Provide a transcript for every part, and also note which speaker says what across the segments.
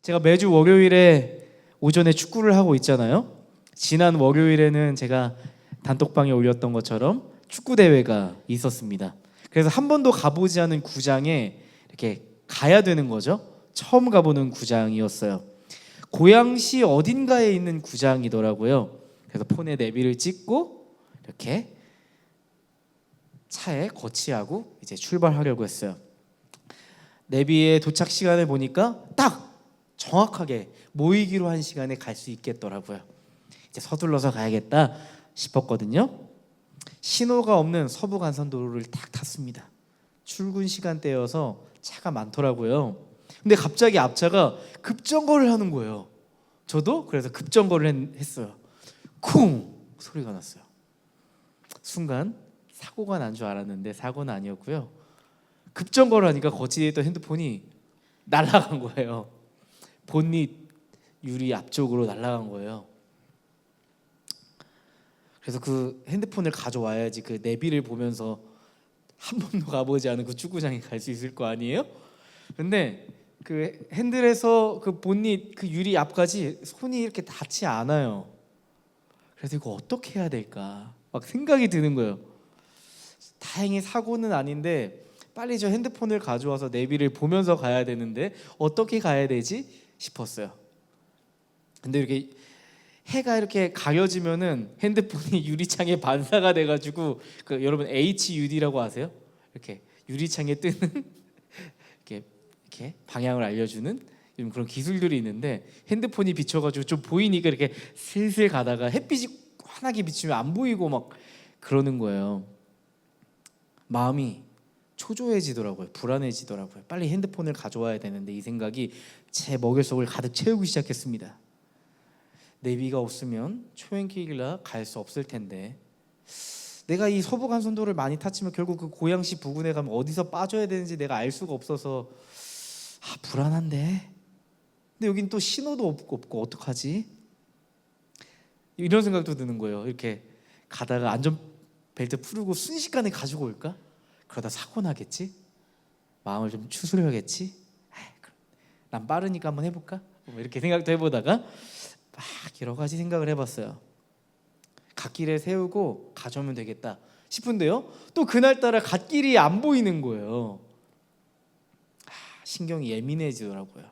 Speaker 1: 제가 매주 월요일에 오전에 축구를 하고 있잖아요. 지난 월요일에는 제가 단톡방에 올렸던 것처럼 축구 대회가 있었습니다. 그래서 한 번도 가보지 않은 구장에 이렇게 가야 되는 거죠. 처음 가보는 구장이었어요. 고양시 어딘가에 있는 구장이더라고요. 그래서 폰에 내비를 찍고 이렇게 차에 거치하고 이제 출발하려고 했어요. 내비의 도착 시간을 보니까 딱 정확하게 모이기로 한 시간에 갈 수 있겠더라고요. 이제 서둘러서 가야겠다 싶었거든요. 신호가 없는 서부간선도로를 딱 탔습니다. 출근 시간대여서 차가 많더라고요. 근데 갑자기 앞차가 급정거를 하는 거예요. 저도 그래서 급정거를 했어요. 쿵 소리가 났어요. 순간 사고가 난 줄 알았는데 사고는 아니었고요. 급정거를 하니까 거치대에 있던 핸드폰이 날아간 거예요. 본닛 유리 앞쪽으로 날아간 거예요. 그래서 그 핸드폰을 가져와야지 그 내비를 보면서 한 번도 가보지 않은 그 축구장에 갈 수 있을 거 아니에요? 근데 그 핸들에서 그 본닛 그 유리 앞까지 손이 이렇게 닿지 않아요. 그래서 이거 어떻게 해야 될까 막 생각이 드는 거예요. 다행히 사고는 아닌데 빨리 저 핸드폰을 가져와서 내비를 보면서 가야 되는데 어떻게 가야 되지 싶었어요. 근데 이렇게 해가 이렇게 가려지면은 핸드폰이 유리창에 반사가 돼가지고 그 여러분 HUD라고 아세요? 이렇게 유리창에 뜨는 이렇게 방향을 알려주는 그런 기술들이 있는데 핸드폰이 비춰가지고 좀 보이니까 이렇게 슬슬 가다가 햇빛이 환하게 비치면 안 보이고 막 그러는 거예요. 마음이 초조해지더라고요. 불안해지더라고요. 빨리 핸드폰을 가져와야 되는데 이 생각이 제 머릿속을 가득 채우기 시작했습니다. 내비가 없으면 초행길이라 갈 수 없을 텐데 내가 이 서부간선도를 많이 탔지만 결국 그 고양시 부근에 가면 어디서 빠져야 되는지 내가 알 수가 없어서 불안한데 근데 여긴 또 신호도 없고 어떡하지? 이런 생각도 드는 거예요. 이렇게 가다가 안전벨트 풀고 순식간에 가지고 올까? 그러다 사고 나겠지? 마음을 좀 추스려야겠지? 난 빠르니까 한번 해볼까? 뭐 이렇게 생각도 해보다가 막 여러 가지 생각을 해봤어요. 갓길에 세우고 가져오면 되겠다 싶은데요. 또 그날따라 갓길이 안 보이는 거예요. 신경이 예민해지더라고요.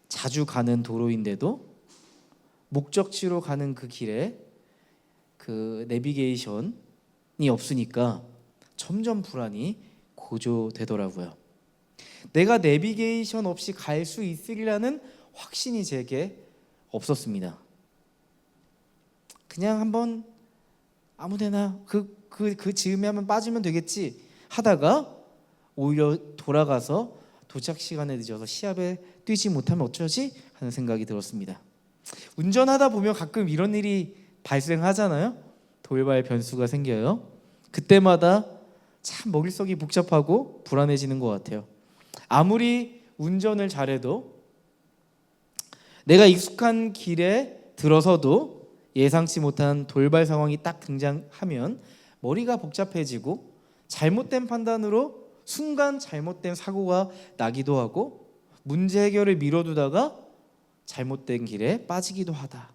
Speaker 1: 자주 가는 도로인데도 목적지로 가는 그 길에 그 내비게이션이 없으니까 점점 불안이 고조되더라고요. 내가 내비게이션 없이 갈 수 있으리라는 확신이 제게 없었습니다. 그냥 한번 아무데나 그 즈음에 한번 빠지면 되겠지 하다가 오히려 돌아가서 도착 시간에 늦어서 시합에 뛰지 못하면 어쩌지 하는 생각이 들었습니다. 운전하다 보면 가끔 이런 일이 발생하잖아요. 돌발 변수가 생겨요. 그때마다 참 머릿속이 복잡하고 불안해지는 것 같아요. 아무리 운전을 잘해도 내가 익숙한 길에 들어서도 예상치 못한 돌발 상황이 딱 등장하면 머리가 복잡해지고 잘못된 판단으로 순간 잘못된 사고가 나기도 하고 문제 해결을 미뤄두다가 잘못된 길에 빠지기도 하다.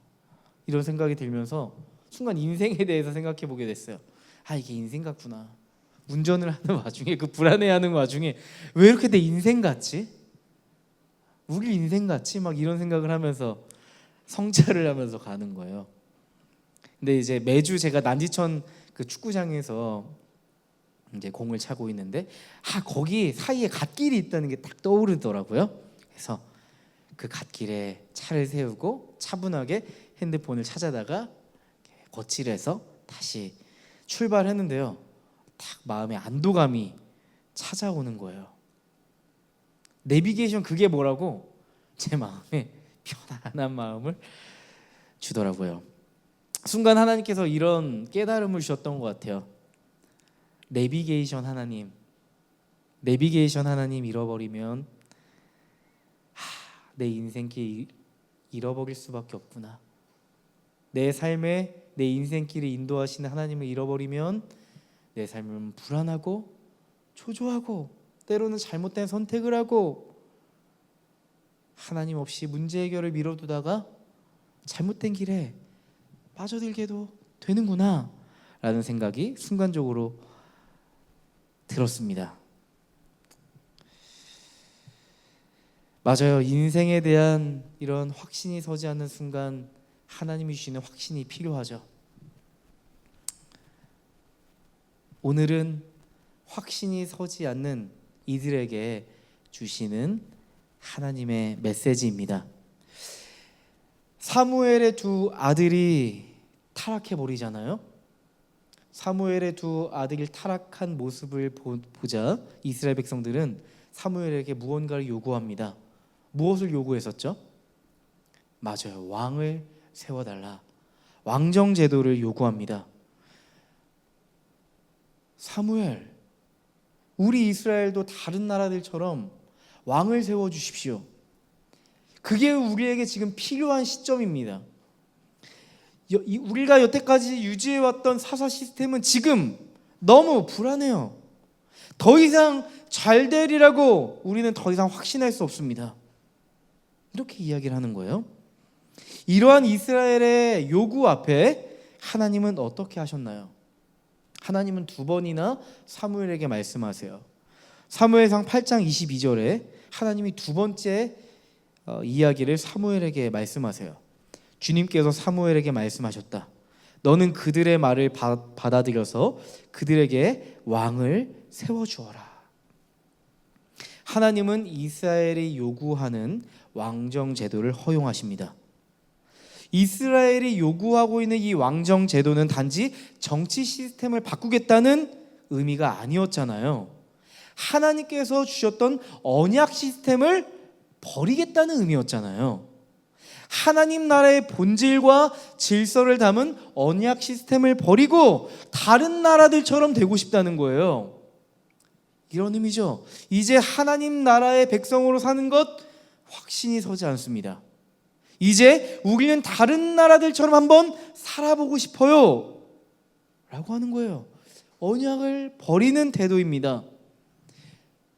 Speaker 1: 이런 생각이 들면서 순간 인생에 대해서 생각해 보게 됐어요. 이게 인생 같구나. 운전을 하는 와중에 그 불안해하는 와중에 왜 이렇게 내 인생 같지? 우리 인생 같지? 막 이런 생각을 하면서 성찰을 하면서 가는 거예요. 근데 이제 매주 제가 난지천 그 축구장에서 이제 공을 차고 있는데 거기 사이에 갓길이 있다는 게 딱 떠오르더라고요. 그래서 그 갓길에 차를 세우고 차분하게 핸드폰을 찾아다가 거칠해서 다시 출발했는데요. 딱 마음에 안도감이 찾아오는 거예요. 내비게이션 그게 뭐라고 제 마음에 편안한 마음을 주더라고요. 순간 하나님께서 이런 깨달음을 주셨던 것 같아요. 내비게이션 하나님 잃어버리면 내 인생길 잃어버릴 수밖에 없구나. 내 삶에 내 인생길을 인도하시는 하나님을 잃어버리면 내 삶은 불안하고 초조하고 때로는 잘못된 선택을 하고 하나님 없이 문제 해결을 미뤄두다가 잘못된 길에 빠져들게도 되는구나 라는 생각이 순간적으로 들었습니다. 맞아요. 인생에 대한 이런 확신이 서지 않는 순간 하나님이 주시는 확신이 필요하죠. 오늘은 확신이 서지 않는 이들에게 주시는 하나님의 메시지입니다. 사무엘의 두 아들이 타락해 버리잖아요. 사무엘의 두 아들이 타락한 모습을 보자 이스라엘 백성들은 사무엘에게 무언가를 요구합니다. 무엇을 요구했었죠? 맞아요. 왕을 세워달라. 왕정 제도를 요구합니다. 사무엘, 우리 이스라엘도 다른 나라들처럼 왕을 세워주십시오. 그게 우리에게 지금 필요한 시점입니다. 우리가 여태까지 유지해왔던 사사 시스템은 지금 너무 불안해요. 더 이상 잘 되리라고 우리는 더 이상 확신할 수 없습니다. 이렇게 이야기를 하는 거예요. 이러한 이스라엘의 요구 앞에 하나님은 어떻게 하셨나요? 하나님은 두 번이나 사무엘에게 말씀하세요. 사무엘상 8장 22절에 하나님이 두 번째 이야기를 사무엘에게 말씀하세요. 주님께서 사무엘에게 말씀하셨다. 너는 그들의 말을 받아들여서 그들에게 왕을 세워주어라. 하나님은 이스라엘이 요구하는 왕정 제도를 허용하십니다. 이스라엘이 요구하고 있는 이 왕정 제도는 단지 정치 시스템을 바꾸겠다는 의미가 아니었잖아요. 하나님께서 주셨던 언약 시스템을 버리겠다는 의미였잖아요. 하나님 나라의 본질과 질서를 담은 언약 시스템을 버리고 다른 나라들처럼 되고 싶다는 거예요. 이런 의미죠. 이제 하나님 나라의 백성으로 사는 것 확신이 서지 않습니다. 이제 우리는 다른 나라들처럼 한번 살아보고 싶어요 라고 하는 거예요. 언약을 버리는 태도입니다.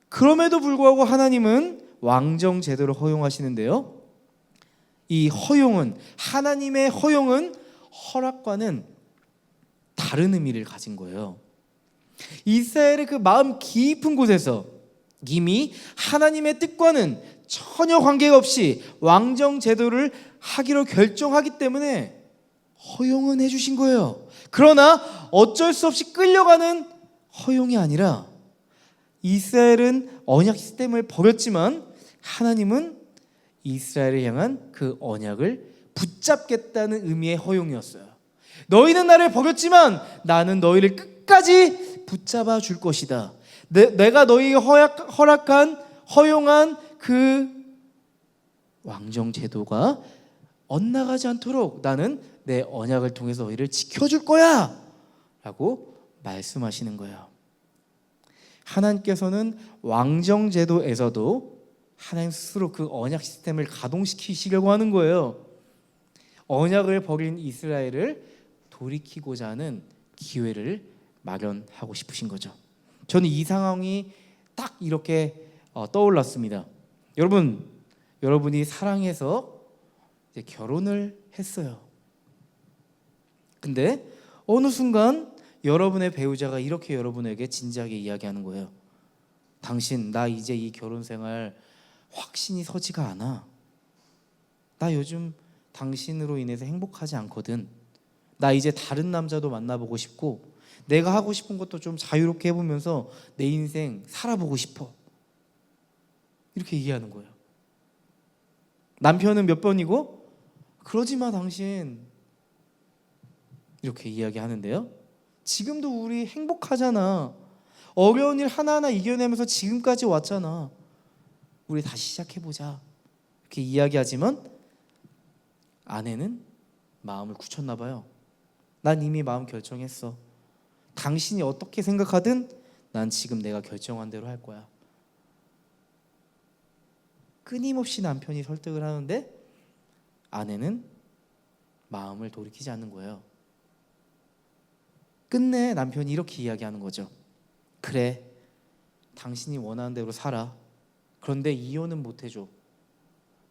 Speaker 1: 그럼에도 불구하고 하나님은 왕정 제도를 허용하시는데요, 이 허용은, 하나님의 허용은 허락과는 다른 의미를 가진 거예요. 이스라엘의 그 마음 깊은 곳에서 이미 하나님의 뜻과는 전혀 관계가 없이 왕정 제도를 하기로 결정하기 때문에 허용은 해주신 거예요. 그러나 어쩔 수 없이 끌려가는 허용이 아니라, 이스라엘은 언약 시스템을 버렸지만 하나님은 이스라엘을 향한 그 언약을 붙잡겠다는 의미의 허용이었어요. 너희는 나를 버렸지만 나는 너희를 끝까지 붙잡아 줄 것이다. 내가 너희에게 허용한 그 왕정 제도가 엇나가지 않도록 나는 내 언약을 통해서 너희를 지켜줄 거야 라고 말씀하시는 거예요. 하나님께서는 왕정 제도에서도 하나님 스스로 그 언약 시스템을 가동시키시려고 하는 거예요. 언약을 버린 이스라엘을 돌이키고자 하는 기회를 마련하고 싶으신 거죠. 저는 이 상황이 딱 이렇게 떠올랐습니다. 여러분이 사랑해서 이제 결혼을 했어요. 근데 어느 순간 여러분의 배우자가 이렇게 여러분에게 진지하게 이야기하는 거예요. 당신, 나 이제 이 결혼 생활 확신이 서지가 않아. 나 요즘 당신으로 인해서 행복하지 않거든. 나 이제 다른 남자도 만나보고 싶고 내가 하고 싶은 것도 좀 자유롭게 해보면서 내 인생 살아보고 싶어. 이렇게 얘기하는 거예요. 남편은 몇 번이고 그러지 마 당신, 이렇게 이야기하는데요, 지금도 우리 행복하잖아. 어려운 일 하나하나 이겨내면서 지금까지 왔잖아. 우리 다시 시작해보자. 이렇게 이야기하지만 아내는 마음을 굳혔나 봐요. 난 이미 마음 결정했어. 당신이 어떻게 생각하든 난 지금 내가 결정한 대로 할 거야. 끊임없이 남편이 설득을 하는데 아내는 마음을 돌이키지 않는 거예요. 끝내 남편이 이렇게 이야기하는 거죠. 그래, 당신이 원하는 대로 살아. 그런데 이혼은 못 해줘.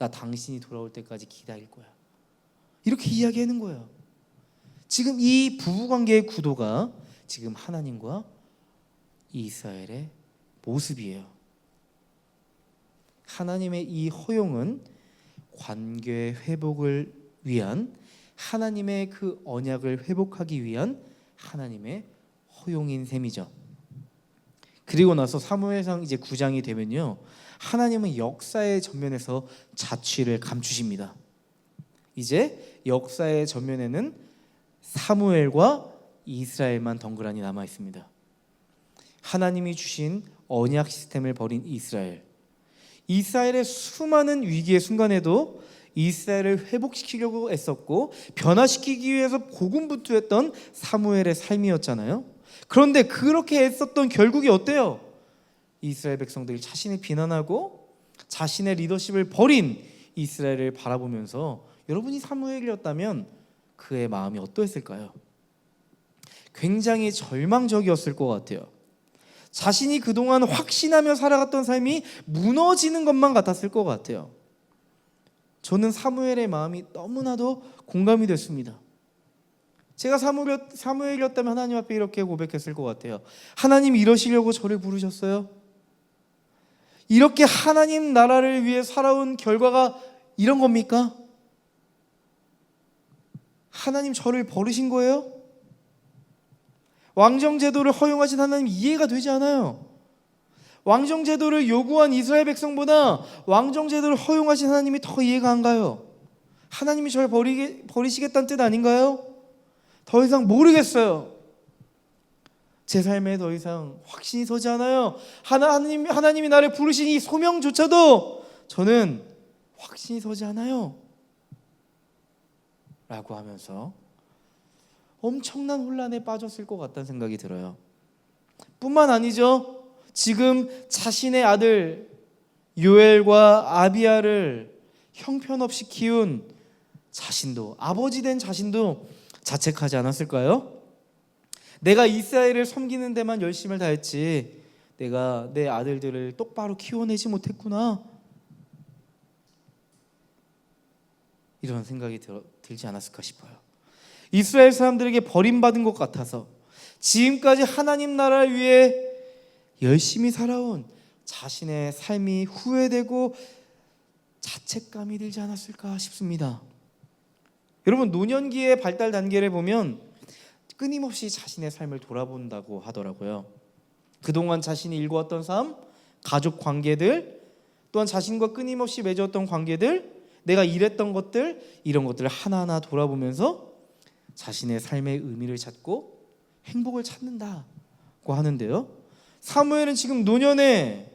Speaker 1: 나 당신이 돌아올 때까지 기다릴 거야. 이렇게 이야기하는 거예요. 지금 이 부부관계의 구도가 지금 하나님과 이스라엘의 모습이에요. 하나님의 이 허용은 관계 회복을 위한, 하나님의 그 언약을 회복하기 위한 하나님의 허용인 셈이죠. 그리고 나서 사무엘상 이제 9장이 되면요, 하나님은 역사의 전면에서 자취를 감추십니다. 이제 역사의 전면에는 사무엘과 이스라엘만 덩그러니 남아 있습니다. 하나님이 주신 언약 시스템을 버린 이스라엘의 수많은 위기의 순간에도 이스라엘을 회복시키려고 애썼고 변화시키기 위해서 고군분투했던 사무엘의 삶이었잖아요. 그런데 그렇게 애썼던 결국이 어때요? 이스라엘 백성들이 자신을 비난하고 자신의 리더십을 버린 이스라엘을 바라보면서, 여러분이 사무엘이었다면 그의 마음이 어떠했을까요? 굉장히 절망적이었을 것 같아요. 자신이 그동안 확신하며 살아갔던 삶이 무너지는 것만 같았을 것 같아요. 저는 사무엘의 마음이 너무나도 공감이 됐습니다. 제가 사무엘이었다면 하나님 앞에 이렇게 고백했을 것 같아요. 하나님, 이러시려고 저를 부르셨어요? 이렇게 하나님 나라를 위해 살아온 결과가 이런 겁니까? 하나님 저를 버리신 거예요? 왕정제도를 허용하신 하나님 이해가 되지 않아요. 왕정제도를 요구한 이스라엘 백성보다 왕정제도를 허용하신 하나님이 더 이해가 안 가요. 하나님이 저를 버리시겠다는 뜻 아닌가요? 더 이상 모르겠어요. 제 삶에 더 이상 확신이 서지 않아요. 하나님이 나를 부르신 이 소명조차도 저는 확신이 서지 않아요. 라고 하면서 엄청난 혼란에 빠졌을 것 같다는 생각이 들어요. 뿐만 아니죠. 지금 자신의 아들 요엘과 아비야를 형편없이 키운 자신도, 아버지 된 자신도 자책하지 않았을까요? 내가 이스라엘을 섬기는 데만 열심을 다했지 내가 내 아들들을 똑바로 키워내지 못했구나, 이런 생각이 들지 않았을까 싶어요. 이스라엘 사람들에게 버림받은 것 같아서 지금까지 하나님 나라를 위해 열심히 살아온 자신의 삶이 후회되고 자책감이 들지 않았을까 싶습니다. 여러분, 노년기의 발달 단계를 보면 끊임없이 자신의 삶을 돌아본다고 하더라고요. 그동안 자신이 일궈왔던 삶, 가족 관계들, 또한 자신과 끊임없이 맺었던 관계들, 내가 일했던 것들, 이런 것들을 하나하나 돌아보면서 자신의 삶의 의미를 찾고 행복을 찾는다고 하는데요, 사무엘은 지금 노년에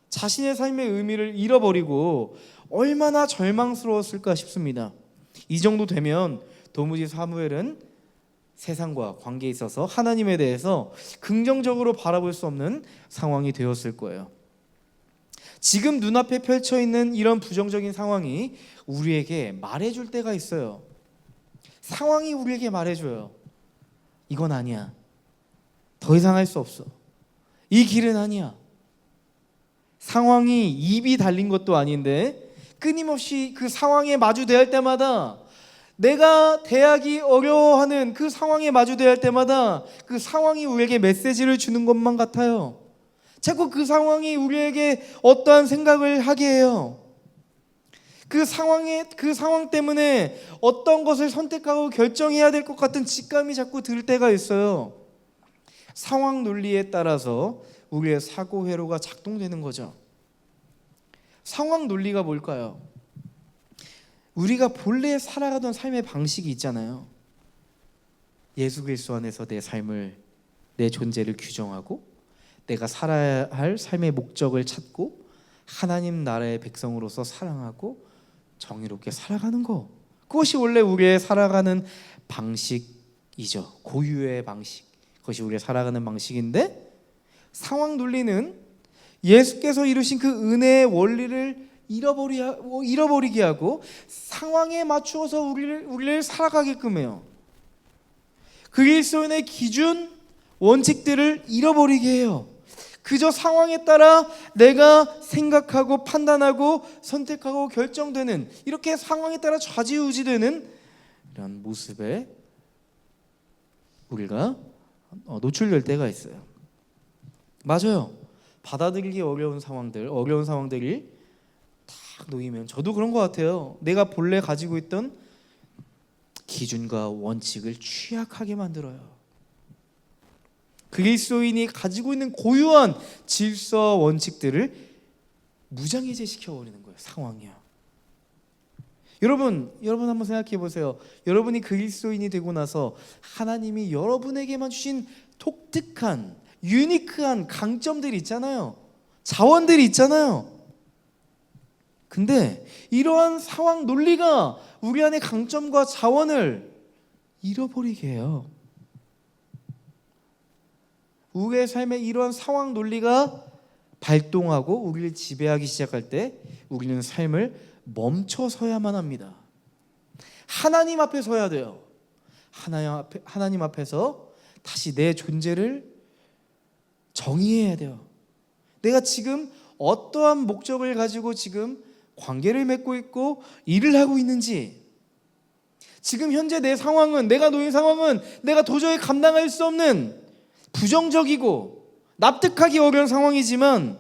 Speaker 1: 자신의 삶의 의미를 잃어버리고 얼마나 절망스러웠을까 싶습니다. 이 정도 되면 도무지 사무엘은 세상과 관계에 있어서 하나님에 대해서 긍정적으로 바라볼 수 없는 상황이 되었을 거예요. 지금 눈앞에 펼쳐있는 이런 부정적인 상황이 우리에게 말해줄 때가 있어요. 상황이 우리에게 말해줘요. 이건 아니야. 더 이상 할 수 없어. 이 길은 아니야. 상황이 입이 달린 것도 아닌데 끊임없이 그 상황에 마주대할 때마다, 내가 대하기 어려워하는 그 상황에 마주대할 때마다 그 상황이 우리에게 메시지를 주는 것만 같아요. 자꾸 그 상황이 우리에게 어떠한 생각을 하게 해요. 그 상황 때문에 어떤 것을 선택하고 결정해야 될 것 같은 직감이 자꾸 들 때가 있어요. 상황 논리에 따라서 우리의 사고 회로가 작동되는 거죠. 상황 논리가 뭘까요? 우리가 본래 살아가던 삶의 방식이 있잖아요. 예수 그리스도 안에서 내 삶을, 내 존재를 규정하고 내가 살아야 할 삶의 목적을 찾고 하나님 나라의 백성으로서 사랑하고 정의롭게 살아가는 거, 그것이 원래 우리의 살아가는 방식이죠. 고유의 방식, 그것이 우리의 살아가는 방식인데, 상황 논리는 예수께서 이루신 그 은혜의 원리를 잃어버리게 하고 상황에 맞추어서 우리를 살아가게끔 해요. 그리스도인의 기준, 원칙들을 잃어버리게 해요. 그저 상황에 따라 내가 생각하고 판단하고 선택하고 결정되는, 이렇게 상황에 따라 좌지우지되는 이런 모습에 우리가 노출될 때가 있어요. 맞아요. 받아들이기 어려운 상황들이 딱 놓이면, 저도 그런 것 같아요. 내가 본래 가지고 있던 기준과 원칙을 취약하게 만들어요. 그리스도인이 가지고 있는 고유한 질서와 원칙들을 무장해제시켜 버리는 거예요. 상황이야. 여러분 한번 생각해 보세요. 여러분이 그리스도인이 되고 나서 하나님이 여러분에게만 주신 독특한, 유니크한 강점들이 있잖아요. 자원들이 있잖아요. 근데 이러한 상황 논리가 우리 안의 강점과 자원을 잃어버리게 해요. 우리의 삶에 이러한 상황 논리가 발동하고 우리를 지배하기 시작할 때 우리는 삶을 멈춰서야만 합니다. 하나님 앞에 서야 돼요. 하나님 앞에서 다시 내 존재를 정의해야 돼요. 내가 지금 어떠한 목적을 가지고 지금 관계를 맺고 있고 일을 하고 있는지, 지금 현재 내 상황은, 내가 놓인 상황은 내가 도저히 감당할 수 없는 부정적이고 납득하기 어려운 상황이지만,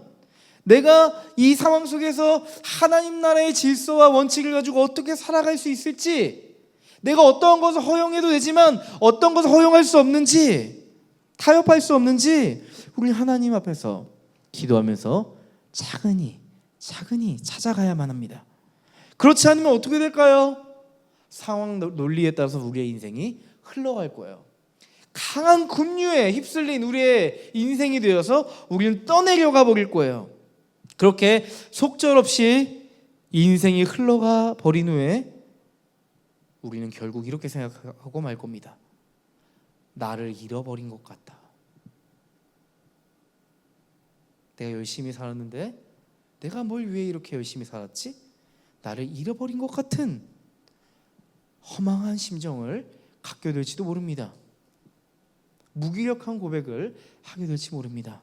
Speaker 1: 내가 이 상황 속에서 하나님 나라의 질서와 원칙을 가지고 어떻게 살아갈 수 있을지, 내가 어떠한 것을 허용해도 되지만 어떤 것을 허용할 수 없는지, 타협할 수 없는지 우리 하나님 앞에서 기도하면서 차근히 찾아가야만 합니다. 그렇지 않으면 어떻게 될까요? 상황 논리에 따라서 우리의 인생이 흘러갈 거예요. 강한 급류에 휩쓸린 우리의 인생이 되어서 우리는 떠내려가 버릴 거예요. 그렇게 속절없이 인생이 흘러가 버린 후에 우리는 결국 이렇게 생각하고 말 겁니다. 나를 잃어버린 것 같다. 내가 열심히 살았는데 내가 뭘 위해 이렇게 열심히 살았지? 나를 잃어버린 것 같은 허망한 심정을 갖게 될지도 모릅니다. 무기력한 고백을 하게 될지 모릅니다.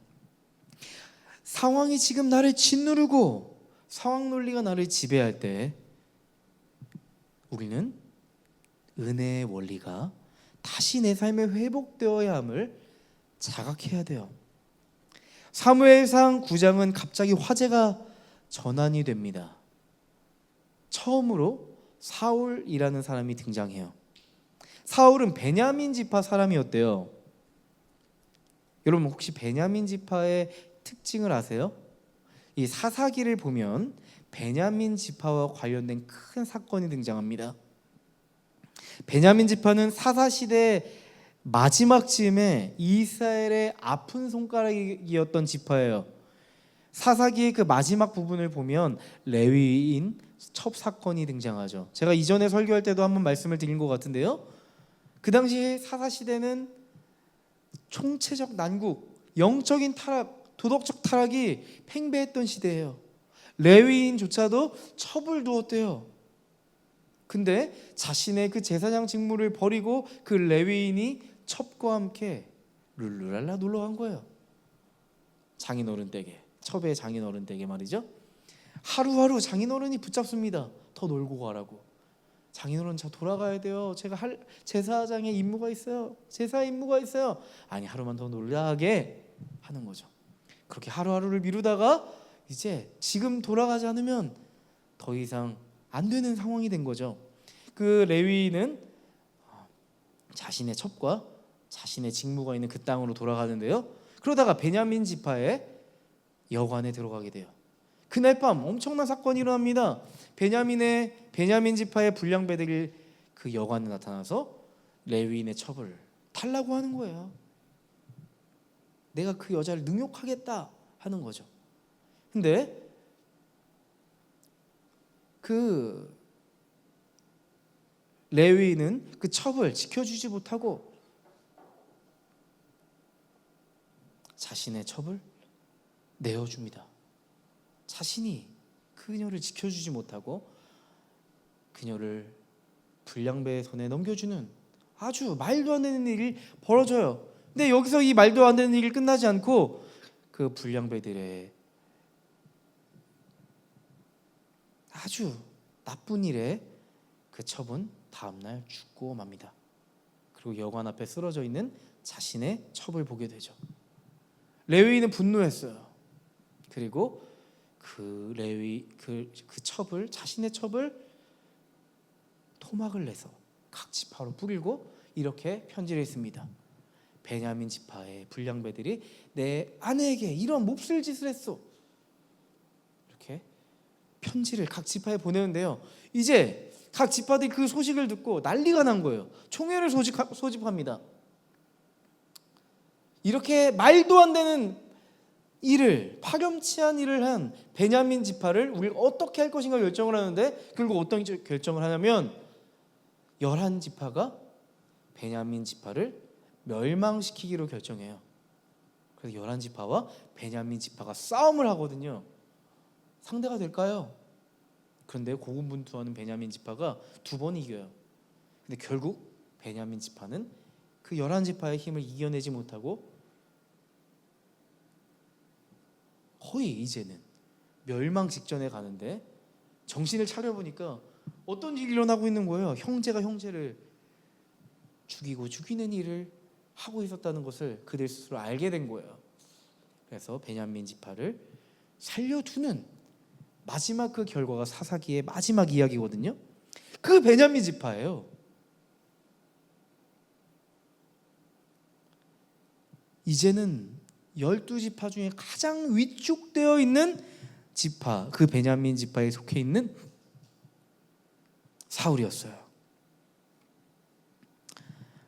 Speaker 1: 상황이 지금 나를 짓누르고 상황 논리가 나를 지배할 때 우리는 은혜의 원리가 다시 내 삶에 회복되어야 함을 자각해야 돼요. 사무엘상 9장은 갑자기 화제가 전환이 됩니다. 처음으로 사울이라는 사람이 등장해요. 사울은 베냐민 지파 사람이었대요. 여러분 혹시 베냐민 지파의 특징을 아세요? 이 사사기를 보면 베냐민 지파와 관련된 큰 사건이 등장합니다. 베냐민 지파는 사사시대 마지막 즈음에 이스라엘의 아픈 손가락이었던 지파예요. 사사기의 그 마지막 부분을 보면 레위인 첩 사건이 등장하죠. 제가 이전에 설교할 때도 한번 말씀을 드린 것 같은데요. 그 당시 사사시대는 총체적 난국, 영적인 타락, 도덕적 타락이 팽배했던 시대예요. 레위인조차도 첩을 두었대요. 근데 자신의 그 제사장 직무를 버리고 그 레위인이 첩과 함께 룰루랄라 놀러 간 거예요. 장인어른 댁에, 첩의 장인어른 댁에 말이죠. 하루하루 장인어른이 붙잡습니다. 더 놀고 가라고. 장인어른 저 돌아가야 돼요. 제가 할 제사장의 임무가 있어요. 제사 임무가 있어요. 아니 하루만 더 놀라게 하는 거죠. 그렇게 하루하루를 미루다가 이제 지금 돌아가지 않으면 더 이상 안 되는 상황이 된 거죠. 그 레위인은 자신의 첩과 자신의 직무가 있는 그 땅으로 돌아가는데요. 그러다가 베냐민 지파의 여관에 들어가게 돼요. 그날 밤 엄청난 사건이 일어납니다. 베냐민 지파의 불량배들이 그 여관에 나타나서 레위인의 첩을 달라고 하는 거예요. 내가 그 여자를 능욕하겠다 하는 거죠. 근데 그 레위인은 그 첩을 지켜주지 못하고 자신의 첩을 내어줍니다. 자신이 그녀를 지켜주지 못하고 그녀를 불량배의 손에 넘겨주는 아주 말도 안 되는 일이 벌어져요. 근데 여기서 이 말도 안 되는 일이 끝나지 않고 그 불량배들의 아주 나쁜 일에 그 첩은 다음날 죽고 맙니다. 그리고 여관 앞에 쓰러져 있는 자신의 첩을 보게 되죠. 레위인은 분노했어요. 그리고 그 첩을, 자신의 첩을 토막을 내서 각 지파로 뿌리고 이렇게 편지를 했습니다. 베냐민 지파의 불량배들이 내 아내에게 이런 몹쓸 짓을 했어. 이렇게 편지를 각 지파에 보내는데요. 이제 각 지파들이 그 소식을 듣고 난리가 난 거예요. 총회를 소집합니다. 이렇게 말도 안 되는 일을, 파렴치한 일을 한 베냐민 지파를 우리가 어떻게 할 것인가 결정을 하는데, 결국 어떤 결정을 하냐면 11지파가 베냐민 지파를 멸망시키기로 결정해요. 그래서 11지파와 베냐민 지파가 싸움을 하거든요. 상대가 될까요? 그런데 고군분투하는 베냐민 지파가 2번 이겨요. 근데 결국 베냐민 지파는 그 11지파의 힘을 이겨내지 못하고 거의 이제는 멸망 직전에 가는데, 정신을 차려보니까 어떤 일이 일어나고 있는 거예요. 형제가 형제를 죽이고 죽이는 일을 하고 있었다는 것을 그들 스스로 알게 된 거예요. 그래서 베냐민 지파를 살려두는 마지막 그 결과가 사사기의 마지막 이야기거든요. 그 베냐민 지파예요. 이제는 12지파 중에 가장 위축되어 있는 지파, 그 베냐민 지파에 속해 있는 사울이었어요.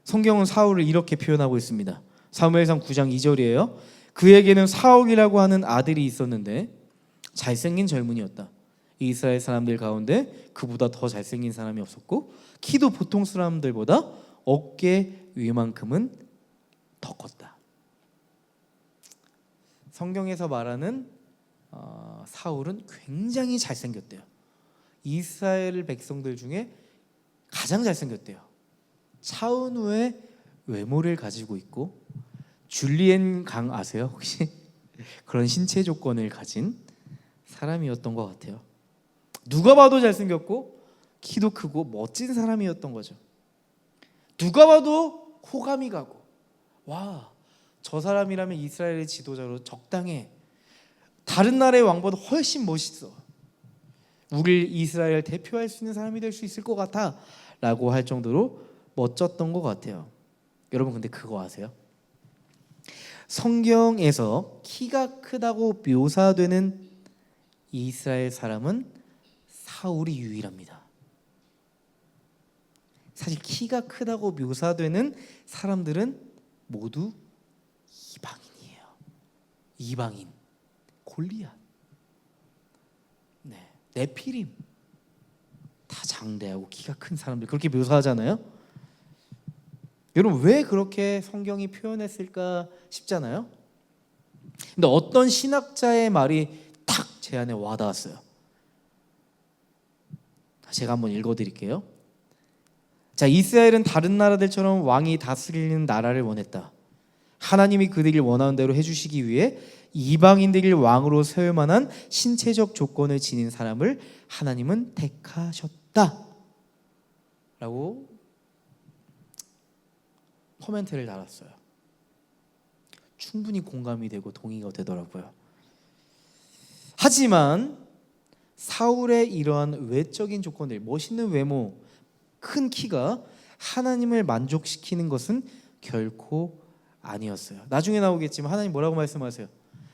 Speaker 1: 성경은 사울을 이렇게 표현하고 있습니다. 사무엘상 9장 2절이에요. 그에게는 사울이라고 하는 아들이 있었는데 잘생긴 젊은이였다. 이스라엘 사람들 가운데 그보다 더 잘생긴 사람이 없었고 키도 보통 사람들보다 어깨 위만큼은 더 컸다. 성경에서 말하는 사울은 굉장히 잘생겼대요. 이스라엘 백성들 중에 가장 잘생겼대요. 차은우의 외모를 가지고 있고, 줄리엔 강 아세요 혹시? 그런 신체 조건을 가진 사람이었던 것 같아요. 누가 봐도 잘생겼고 키도 크고 멋진 사람이었던 거죠. 누가 봐도 호감이 가고, 와, 저 사람이라면 이스라엘의 지도자로 적당해. 다른 나라의 왕보다 훨씬 멋있어. 우리를 이스라엘 대표할 수 있는 사람이 될 수 있을 것 같아 라고 할 정도로 멋졌던 것 같아요. 여러분, 근데 그거 아세요? 성경에서 키가 크다고 묘사되는 이스라엘 사람은 사울이 유일합니다. 사실 키가 크다고 묘사되는 사람들은 모두 이방인이에요. 이방인, 골리앗, 네피림, 다 장대하고 키가 큰 사람들, 그렇게 묘사하잖아요. 여러분, 왜 그렇게 성경이 표현했을까 싶잖아요. 근데 어떤 신학자의 말이 탁 제 안에 와닿았어요. 제가 한번 읽어드릴게요. 자, 이스라엘은 다른 나라들처럼 왕이 다스리는 나라를 원했다. 하나님이 그들이 원하는 대로 해주시기 위해 이방인들을 왕으로 세울 만한 신체적 조건을 지닌 사람을 하나님은 택하셨다 라고 코멘트를 달았어요. 충분히 공감이 되고 동의가 되더라고요. 하지만 사울의 이러한 외적인 조건들, 멋있는 외모, 큰 키가 하나님을 만족시키는 것은 결코 아니었어요. 나중에 나오겠지만 하나님 뭐라고 말씀하세요?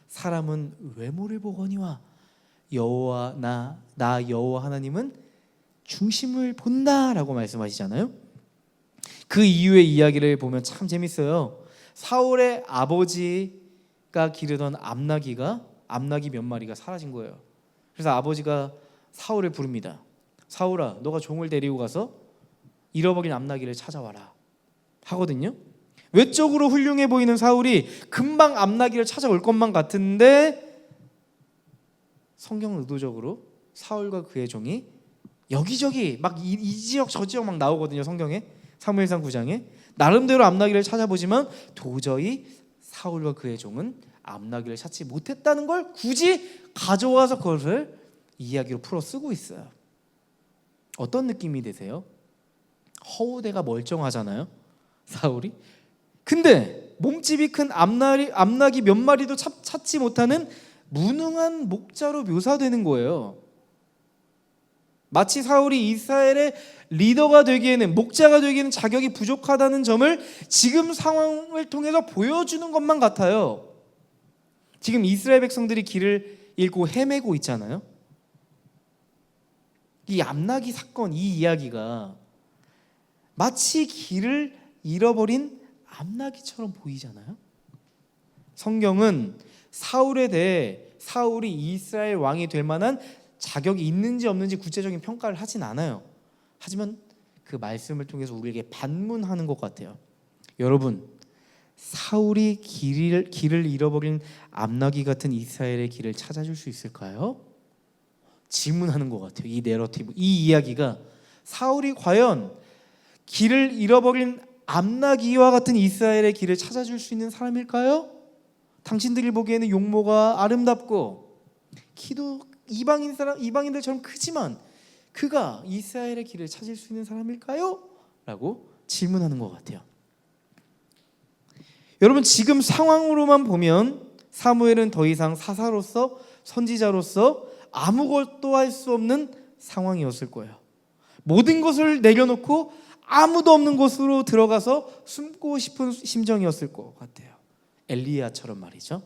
Speaker 1: 사람은 외모를 보거니와 여호와 나 여호와 하나님은 중심을 본다라고 말씀하시잖아요. 그 이후의 이야기를 보면 참 재밌어요. 사울의 아버지가 기르던 암나기 몇 마리가 사라진 거예요. 그래서 아버지가 사울을 부릅니다. 사울아, 너가 종을 데리고 가서 잃어버린 암나기를 찾아와라 하거든요. 외적으로 훌륭해 보이는 사울이 금방 암나기를 찾아올 것만 같은데, 성경은 의도적으로 사울과 그의 종이 여기저기 막 이 지역 저 지역 막 나오거든요. 성경에, 사무엘상 9장에 나름대로 암나기를 찾아보지만 도저히 사울과 그의 종은 암나귀를 찾지 못했다는 걸 굳이 가져와서 그것을 이야기로 풀어 쓰고 있어요. 어떤 느낌이 되세요? 허우대가 멀쩡하잖아요, 사울이. 근데 몸집이 큰 암나귀 몇 마리도 찾지 못하는 무능한 목자로 묘사되는 거예요. 마치 사울이 이스라엘의 리더가 되기에는, 목자가 되기에는 자격이 부족하다는 점을 지금 상황을 통해서 보여주는 것만 같아요. 지금 이스라엘 백성들이 길을 잃고 헤매고 있잖아요. 이 암나귀 사건, 이 이야기가 마치 길을 잃어버린 암나귀처럼 보이잖아요. 성경은 사울에 대해 사울이 이스라엘 왕이 될 만한 자격이 있는지 없는지 구체적인 평가를 하진 않아요. 하지만 그 말씀을 통해서 우리에게 반문하는 것 같아요. 여러분, 사울이 길을 잃어버린 암나귀 같은 이스라엘의 길을 찾아줄 수 있을까요? 질문하는 것 같아요. 이 내러티브, 이 이야기가 사울이 과연 길을 잃어버린 암나귀와 같은 이스라엘의 길을 찾아줄 수 있는 사람일까요? 당신들이 보기에는 용모가 아름답고 키도 이방인들처럼 크지만 그가 이스라엘의 길을 찾을 수 있는 사람일까요? 라고 질문하는 것 같아요. 여러분, 지금 상황으로만 보면 사무엘은 더 이상 사사로서, 선지자로서 아무것도 할 수 없는 상황이었을 거예요. 모든 것을 내려놓고 아무도 없는 곳으로 들어가서 숨고 싶은 심정이었을 것 같아요. 엘리야처럼 말이죠.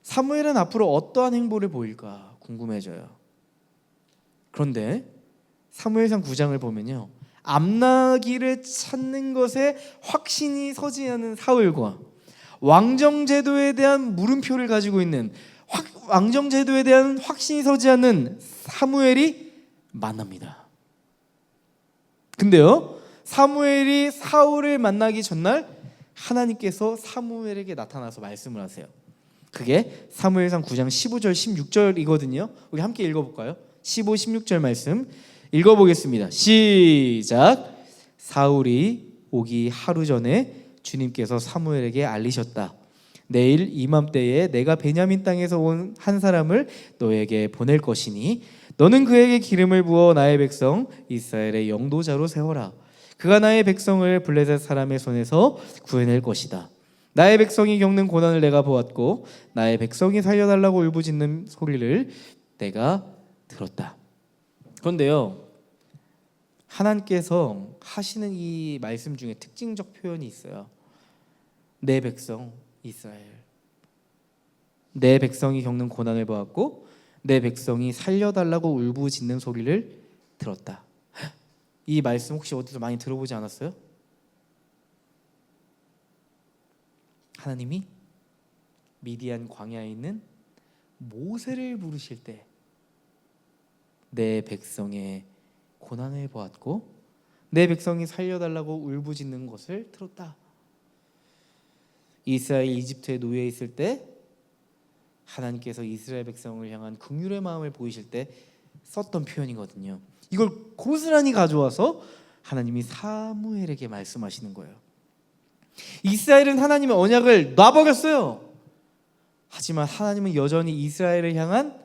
Speaker 1: 사무엘은 앞으로 어떠한 행보를 보일까 궁금해져요. 그런데 사무엘상 9장을 보면요, 암나귀를 찾는 것에 확신이 서지 않은 사울과 왕정제도에 대한 물음표를 가지고 있는, 왕정제도에 대한 확신이 서지 않는 사무엘이 만납니다. 근데요, 사무엘이 사울을 만나기 전날 하나님께서 사무엘에게 나타나서 말씀을 하세요. 그게 사무엘상 9장 15절 16절이거든요. 우리 함께 읽어볼까요? 15, 16절 말씀 읽어보겠습니다. 시작. 사울이 오기 하루 전에 주님께서 사무엘에게 알리셨다. 내일 이맘때에 내가 베냐민 땅에서 온 한 사람을 너에게 보낼 것이니 너는 그에게 기름을 부어 나의 백성 이스라엘의 영도자로 세워라. 그가 나의 백성을 블레셋 사람의 손에서 구해낼 것이다. 나의 백성이 겪는 고난을 내가 보았고 나의 백성이 살려달라고 울부짖는 소리를 내가 들었다. 그런데요, 하나님께서 하시는 이 말씀 중에 특징적 표현이 있어요. 내 백성 이스라엘, 내 백성이 겪는 고난을 보았고 내 백성이 살려달라고 울부짖는 소리를 들었다. 이 말씀 혹시 어디서 많이 들어보지 않았어요? 하나님이 미디안 광야에 있는 모세를 부르실 때 내 백성의 고난을 보았고 내 백성이 살려달라고 울부짖는 것을 들었다. 이스라엘 이집트에 노예 있을 때 하나님께서 이스라엘 백성을 향한 긍휼의 마음을 보이실 때 썼던 표현이거든요. 이걸 고스란히 가져와서 하나님이 사무엘에게 말씀하시는 거예요. 이스라엘은 하나님의 언약을 놔버렸어요. 하지만 하나님은 여전히 이스라엘을 향한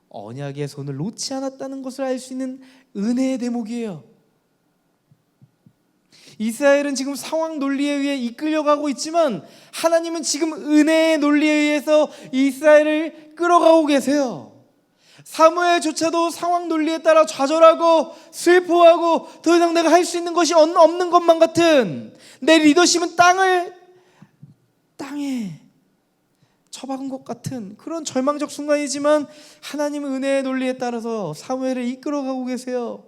Speaker 1: 언약의 손을 놓지 않았다는 것을 알 수 있는 은혜의 대목이에요. 이스라엘은 지금 상황 논리에 의해 이끌려가고 있지만 하나님은 지금 은혜의 논리에 의해서 이스라엘을 끌어가고 계세요. 사무엘조차도 상황 논리에 따라 좌절하고 슬퍼하고 더 이상 내가 할 수 있는 것이 없는 것만 같은, 내 리더십은 땅에 처박은 것 같은 그런 절망적 순간이지만 하나님은 은혜의 논리에 따라서 사무엘을 이끌어가고 계세요.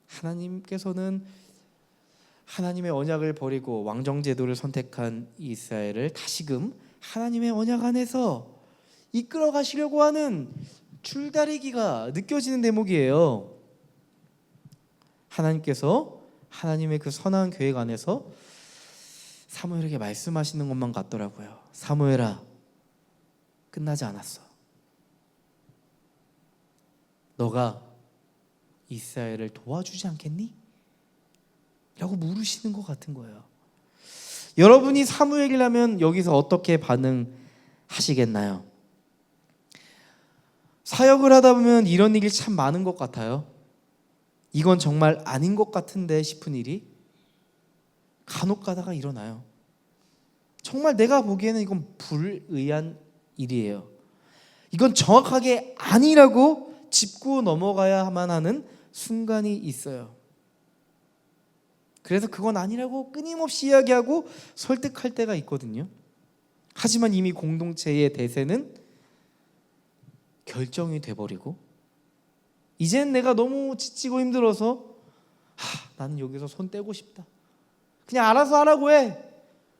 Speaker 1: 하나님께서는 하나님의 언약을 버리고 왕정제도를 선택한 이스라엘을 다시금 하나님의 언약 안에서 이끌어 가시려고 하는 줄다리기가 느껴지는 대목이에요. 하나님께서 하나님의 그 선한 계획 안에서 사무엘에게 말씀하시는 것만 같더라고요. 사무엘아, 끝나지 않았어. 너가 이스라엘을 도와주지 않겠니? 라고 물으시는 것 같은 거예요. 여러분이 사무엘이라면 여기서 어떻게 반응하시겠나요? 사역을 하다 보면 이런 일이 참 많은 것 같아요. 이건 정말 아닌 것 같은데 싶은 일이 간혹 가다가 일어나요. 정말 내가 보기에는 이건 불의한 일이에요. 이건 정확하게 아니라고 짚고 넘어가야만 하는 순간이 있어요. 그래서 그건 아니라고 끊임없이 이야기하고 설득할 때가 있거든요. 하지만 이미 공동체의 대세는 결정이 돼버리고 이젠 내가 너무 지치고 힘들어서 나는 여기서 손 떼고 싶다. 그냥 알아서 하라고 해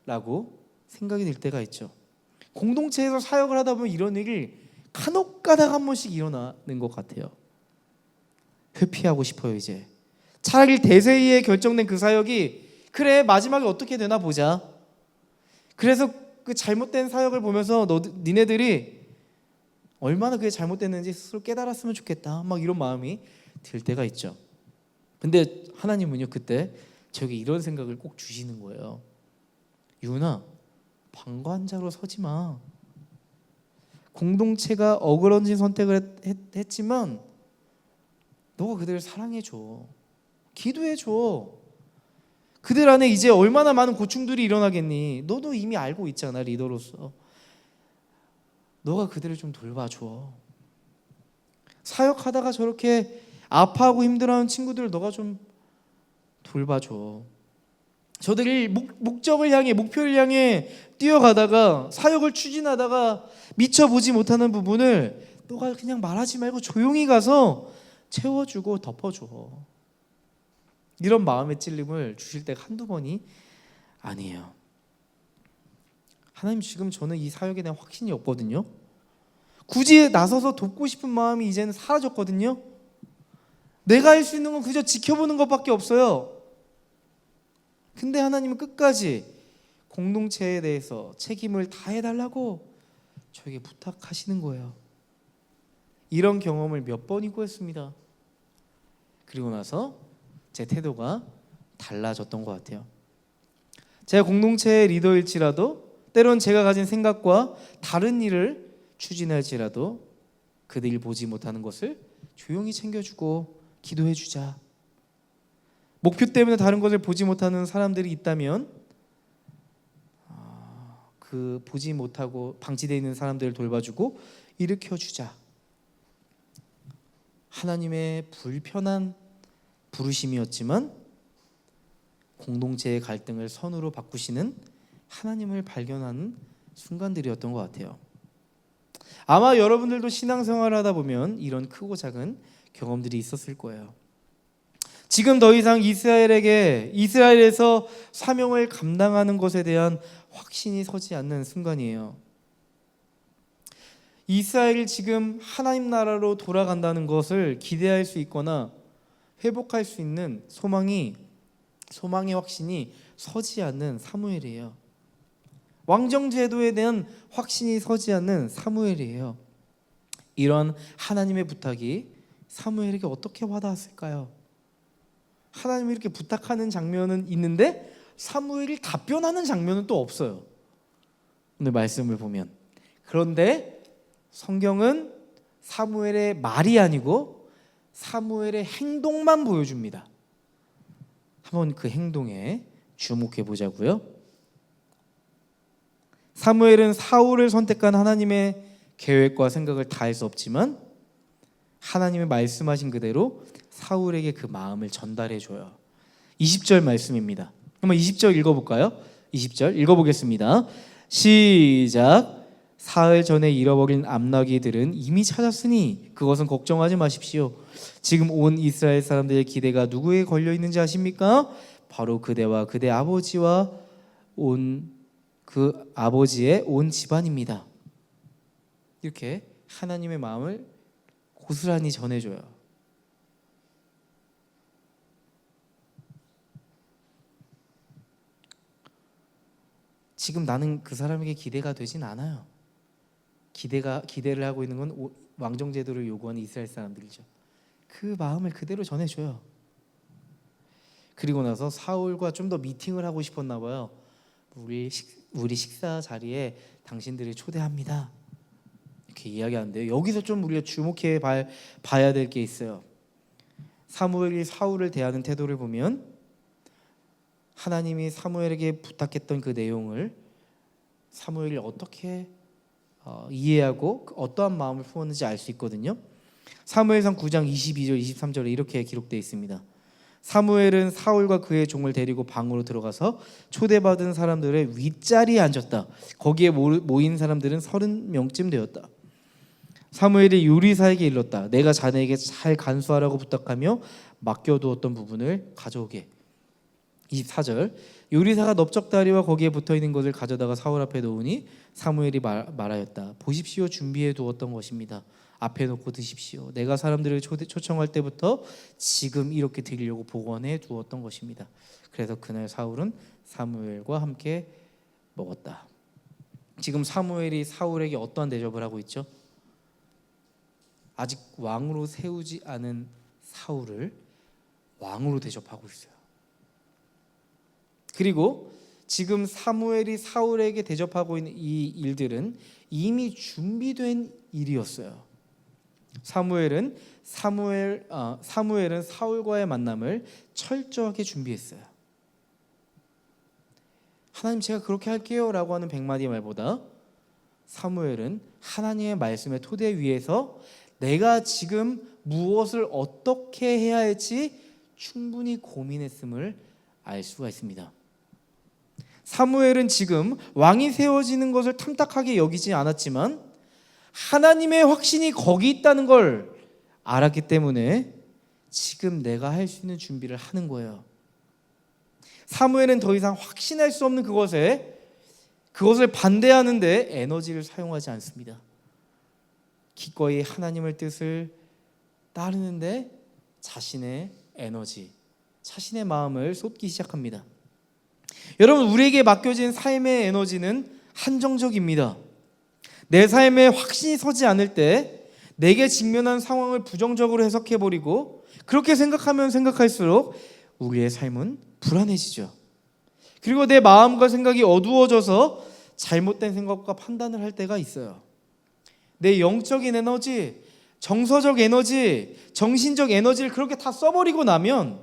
Speaker 1: 라고 생각이 들 때가 있죠. 공동체에서 사역을 하다 보면 이런 일이 간혹 가다가 한 번씩 일어나는 것 같아요. 회피하고 싶어요. 이제 차라리 대세에 결정된 그 사역이 그래 마지막에 어떻게 되나 보자. 그래서 그 잘못된 사역을 보면서 니네들이 얼마나 그게 잘못됐는지 스스로 깨달았으면 좋겠다. 막 이런 마음이 들 때가 있죠. 근데 하나님은요 그때 저에게 이런 생각을 꼭 주시는 거예요. 유은아, 방관자로 서지 마. 공동체가 어그러진 선택을 했지만 너가 그들을 사랑해줘. 기도해줘. 그들 안에 이제 얼마나 많은 고충들이 일어나겠니? 너도 이미 알고 있잖아, 리더로서. 너가 그들을 좀 돌봐줘. 사역하다가 저렇게 아파하고 힘들어하는 친구들을 너가 좀 돌봐줘. 저들이 목적을 향해, 목표를 향해 뛰어가다가 사역을 추진하다가 미쳐보지 못하는 부분을 너가 그냥 말하지 말고 조용히 가서 채워주고 덮어줘. 이런 마음의 찔림을 주실 때가 한두 번이 아니에요. 하나님, 지금 저는 이 사역에 대한 확신이 없거든요. 굳이 나서서 돕고 싶은 마음이 이제는 사라졌거든요. 내가 할 수 있는 건 그저 지켜보는 것밖에 없어요. 근데 하나님은 끝까지 공동체에 대해서 책임을 다해달라고 저에게 부탁하시는 거예요. 이런 경험을 몇 번이고 했습니다. 그리고 나서 제 태도가 달라졌던 것 같아요. 제가 공동체의 리더일지라도 때론 제가 가진 생각과 다른 일을 추진할지라도 그들이 보지 못하는 것을 조용히 챙겨주고 기도해주자. 목표 때문에 다른 것을 보지 못하는 사람들이 있다면 그 보지 못하고 방치되어 있는 사람들을 돌봐주고 일으켜주자. 하나님의 불편한 부르심이었지만 공동체의 갈등을 선으로 바꾸시는 하나님을 발견하는 순간들이었던 것 같아요. 아마 여러분들도 신앙생활을 하다 보면 이런 크고 작은 경험들이 있었을 거예요. 지금 더 이상 이스라엘에서 사명을 감당하는 것에 대한 확신이 서지 않는 순간이에요. 이스라엘이 지금 하나님 나라로 돌아간다는 것을 기대할 수 있거나 회복할 수 있는 소망의 확신이 서지 않는 사무엘이에요. 왕정 제도에 대한 확신이 서지 않는 사무엘이에요. 이런 하나님의 부탁이 사무엘에게 어떻게 와닿았을까요? 하나님이 이렇게 부탁하는 장면은 있는데 사무엘이 답변하는 장면은 또 없어요. 오늘 말씀을 보면. 그런데 성경은 사무엘의 말이 아니고 사무엘의 행동만 보여줍니다. 한번 그 행동에 주목해 보자고요. 사무엘은 사울을 선택한 하나님의 계획과 생각을 다할 수 없지만 하나님의 말씀하신 그대로 사울에게 그 마음을 전달해 줘요. 20절 말씀입니다. 한번 20절 읽어볼까요? 20절 읽어보겠습니다. 시작. 사흘 전에 잃어버린 암나귀들은 이미 찾았으니 그것은 걱정하지 마십시오. 지금 온 이스라엘 사람들의 기대가 누구에 걸려 있는지 아십니까? 바로 그대와 그대 아버지와 그 아버지의 온 집안입니다. 이렇게 하나님의 마음을 고스란히 전해줘요. 지금 나는 그 사람에게 기대가 되진 않아요. 기대를 하고 있는 건 왕정 제도를 요구하는 이스라엘 사람들이죠. 그 마음을 그대로 전해줘요. 그리고 나서 사울과 좀 더 미팅을 하고 싶었나 봐요. 우리 식사 자리에 당신들을 초대합니다. 이렇게 이야기하는데요. 여기서 좀 우리가 주목해 봐야 될 게 있어요. 사무엘이 사울을 대하는 태도를 보면 하나님이 사무엘에게 부탁했던 그 내용을 사무엘이 어떻게 이해하고 어떠한 마음을 품었는지 알 수 있거든요. 사무엘상 9장 22절 23절에 이렇게 기록되어 있습니다. 사무엘은 사울과 그의 종을 데리고 방으로 들어가서 초대받은 사람들의 윗자리에 앉았다. 거기에 모인 사람들은 30명쯤 되었다. 사무엘이 요리사에게 일렀다. 내가 자네에게 잘 간수하라고 부탁하며 맡겨두었던 부분을 가져오게. 24절 요리사가 넓적다리와 거기에 붙어있는 것을 가져다가 사울 앞에 놓으니 사무엘이 말하였다. 보십시오, 준비해 두었던 것입니다. 앞에 놓고 드십시오. 내가 사람들을 초청할 때부터 지금 이렇게 드리려고 보관해 두었던 것입니다. 그래서 그날 사울은 사무엘과 함께 먹었다. 지금 사무엘이 사울에게 어떠한 대접을 하고 있죠? 아직 왕으로 세우지 않은 사울을 왕으로 대접하고 있어요. 그리고 지금 사무엘이 사울에게 대접하고 있는 이 일들은 이미 준비된 일이었어요. 사무엘은 사울과의 만남을 철저하게 준비했어요. 하나님, 제가 그렇게 할게요 라고 하는 100마디의 말보다 사무엘은 하나님의 말씀의 토대 위에서 내가 지금 무엇을 어떻게 해야 할지 충분히 고민했음을 알 수가 있습니다. 사무엘은 지금 왕이 세워지는 것을 탐탁하게 여기지 않았지만 하나님의 확신이 거기 있다는 걸 알았기 때문에 지금 내가 할 수 있는 준비를 하는 거예요. 사무엘은 더 이상 확신할 수 없는 그것을 반대하는데 에너지를 사용하지 않습니다. 기꺼이 하나님의 뜻을 따르는데 자신의 에너지, 자신의 마음을 쏟기 시작합니다. 여러분, 우리에게 맡겨진 삶의 에너지는 한정적입니다. 내 삶에 확신이 서지 않을 때 내게 직면한 상황을 부정적으로 해석해버리고 그렇게 생각하면 생각할수록 우리의 삶은 불안해지죠. 그리고 내 마음과 생각이 어두워져서 잘못된 생각과 판단을 할 때가 있어요. 내 영적인 에너지, 정서적 에너지, 정신적 에너지를 그렇게 다 써버리고 나면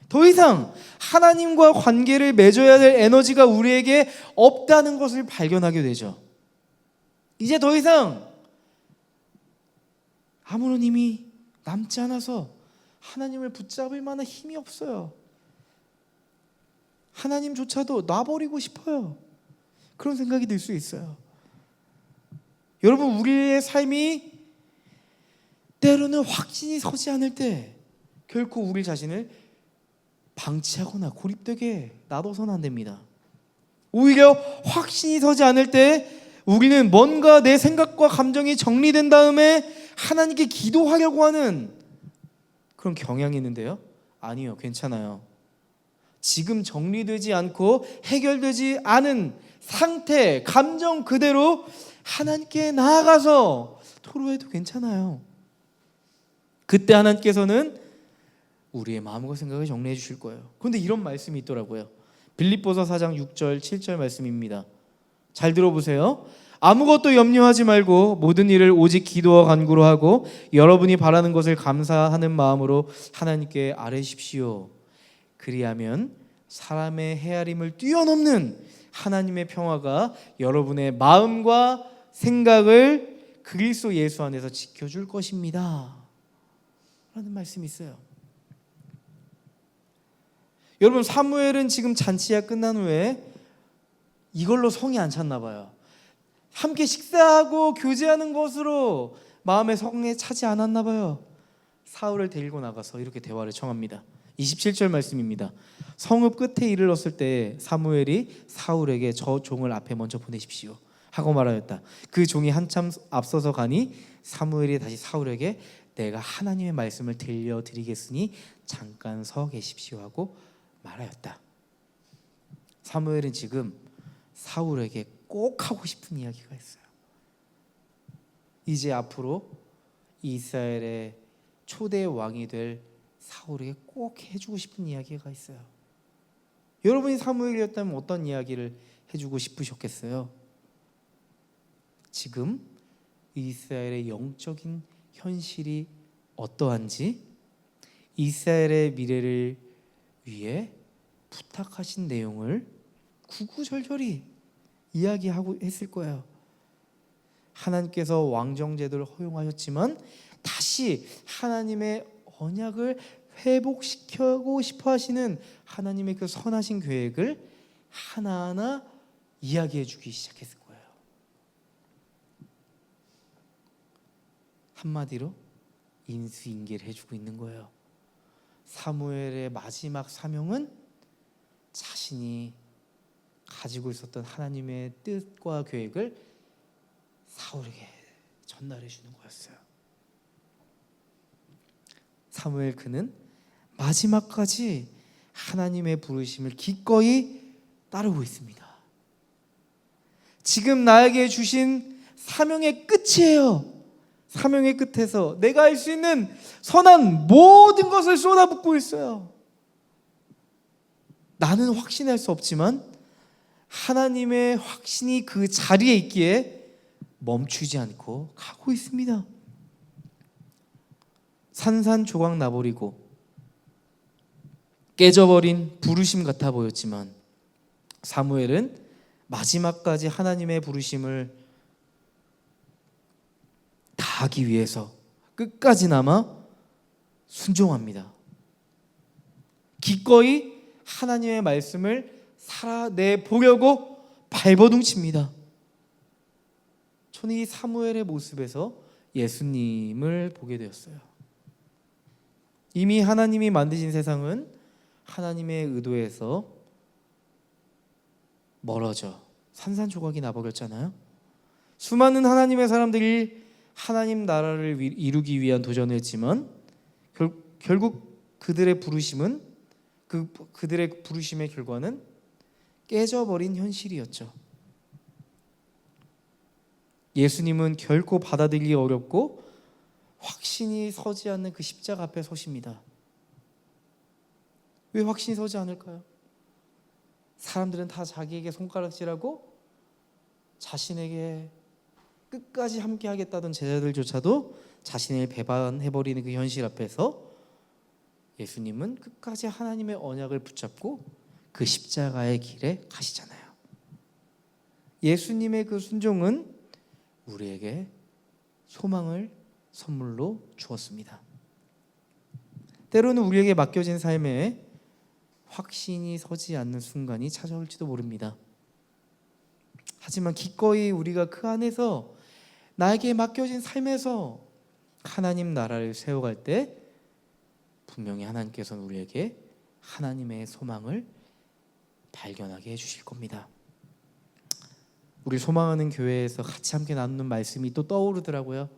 Speaker 1: 더 이상 하나님과 관계를 맺어야 될 에너지가 우리에게 없다는 것을 발견하게 되죠. 이제 더 이상 아무런 힘이 남지 않아서 하나님을 붙잡을 만한 힘이 없어요. 하나님조차도 놔버리고 싶어요. 그런 생각이 들 수 있어요. 여러분, 우리의 삶이 때로는 확신이 서지 않을 때 결코 우리 자신을 방치하거나 고립되게 놔둬서는 안 됩니다. 오히려 확신이 서지 않을 때 우리는 뭔가 내 생각과 감정이 정리된 다음에 하나님께 기도하려고 하는 그런 경향이 있는데요. 아니요, 괜찮아요. 지금 정리되지 않고 해결되지 않은 상태, 감정 그대로 하나님께 나아가서 토로해도 괜찮아요. 그때 하나님께서는 우리의 마음과 생각을 정리해 주실 거예요. 그런데 이런 말씀이 있더라고요. 빌립보서 4장 6절 7절 말씀입니다. 잘 들어보세요. 아무것도 염려하지 말고 모든 일을 오직 기도와 간구로 하고 여러분이 바라는 것을 감사하는 마음으로 하나님께 아뢰십시오. 그리하면 사람의 헤아림을 뛰어넘는 하나님의 평화가 여러분의 마음과 생각을 그리스도 예수 안에서 지켜줄 것입니다 라는 말씀이 있어요. 여러분, 사무엘은 지금 잔치가 끝난 후에 이걸로 성이 안 찼나 봐요. 함께 식사하고 교제하는 것으로 마음의 성에 차지 않았나 봐요. 사울을 데리고 나가서 이렇게 대화를 청합니다. 27절 말씀입니다. 성읍 끝에 이르렀을 때 사무엘이 사울에게 저 종을 앞에 먼저 보내십시오 하고 말하였다. 그 종이 한참 앞서서 가니 사무엘이 다시 사울에게 내가 하나님의 말씀을 들려드리겠으니 잠깐 서 계십시오 하고 말하였다. 사무엘은 지금 사울에게 꼭 하고 싶은 이야기가 있어요. 이제 앞으로 이스라엘의 초대 왕이 될 사울에게 꼭 해주고 싶은 이야기가 있어요. 여러분이 사무엘이었다면 어떤 이야기를 해주고 싶으셨겠어요? 지금 이스라엘의 영적인 현실이 어떠한지, 이스라엘의 미래를 위해 부탁하신 내용을 구구절절히 이야기하고 했을 거예요. 하나님께서 왕정제도를 허용하셨지만 다시 하나님의 언약을 회복시키고 싶어 하시는 하나님의 그 선하신 계획을 하나하나 이야기해 주기 시작했을 거예요. 한마디로 인수인계를 해주고 있는 거예요. 사무엘의 마지막 사명은 자신이 가지고 있었던 하나님의 뜻과 계획을 사울에게 전달해 주는 거였어요. 사무엘 그는 마지막까지 하나님의 부르심을 기꺼이 따르고 있습니다. 지금 나에게 주신 사명의 끝이에요. 사명의 끝에서 내가 할 수 있는 선한 모든 것을 쏟아붓고 있어요. 나는 확신할 수 없지만 하나님의 확신이 그 자리에 있기에 멈추지 않고 가고 있습니다. 산산조각 나버리고 깨져버린 부르심 같아 보였지만 사무엘은 마지막까지 하나님의 부르심을 다하기 위해서 끝까지나마 순종합니다. 기꺼이 하나님의 말씀을 살아내 보려고 발버둥칩니다. 저는 이 사무엘의 모습에서 예수님을 보게 되었어요. 이미 하나님이 만드신 세상은 하나님의 의도에서 멀어져 산산조각이 나버렸잖아요. 수많은 하나님의 사람들이 하나님 나라를 이루기 위한 도전을 했지만 결국 그들의 부르심은 그들의 부르심의 결과는 깨져버린 현실이었죠. 예수님은 결코 받아들이기 어렵고 확신이 서지 않는 그 십자가 앞에 서십니다. 왜 확신이 서지 않을까요? 사람들은 다 자기에게 손가락질하고 자신에게 끝까지 함께 하겠다던 제자들조차도 자신을 배반해버리는 그 현실 앞에서 예수님은 끝까지 하나님의 언약을 붙잡고 그 십자가의 길에 가시잖아요. 예수님의 그 순종은 우리에게 소망을 선물로 주었습니다. 때로는 우리에게 맡겨진 삶에 확신이 서지 않는 순간이 찾아올지도 모릅니다. 하지만 기꺼이 우리가 그 안에서 나에게 맡겨진 삶에서 하나님 나라를 세워갈 때 분명히 하나님께서는 우리에게 하나님의 소망을 발견하게 해주실 겁니다. 우리 소망하는 교회에서 같이 함께 나누는 말씀이 또 떠오르더라고요.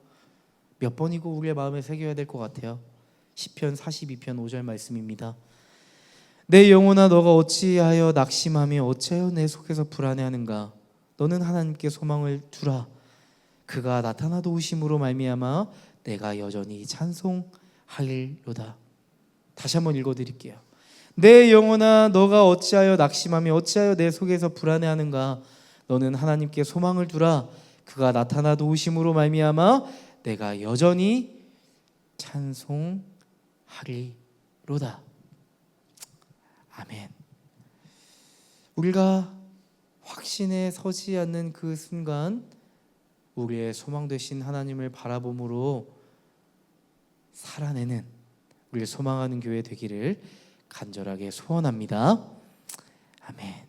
Speaker 1: 몇 번이고 우리의 마음에 새겨야 될 것 같아요. 시편 42편 5절 말씀입니다. 내 영혼아 너가 어찌하여 낙심하며 어찌하여 내 속에서 불안해하는가. 너는 하나님께 소망을 두라. 그가 나타나 도우심으로 말미암아 내가 여전히 찬송하리로다. 다시 한번 읽어드릴게요. 내 영혼아 너가 어찌하여 낙심하며 어찌하여 내 속에서 불안해하는가. 너는 하나님께 소망을 두라. 그가 나타나 도우심으로 말미암아 내가 여전히 찬송하리로다. 아멘. 우리가 확신에 서지 않는 그 순간 우리의 소망 되신 하나님을 바라봄으로 살아내는 우리를 소망하는 교회 되기를 간절하게 소원합니다. 아멘.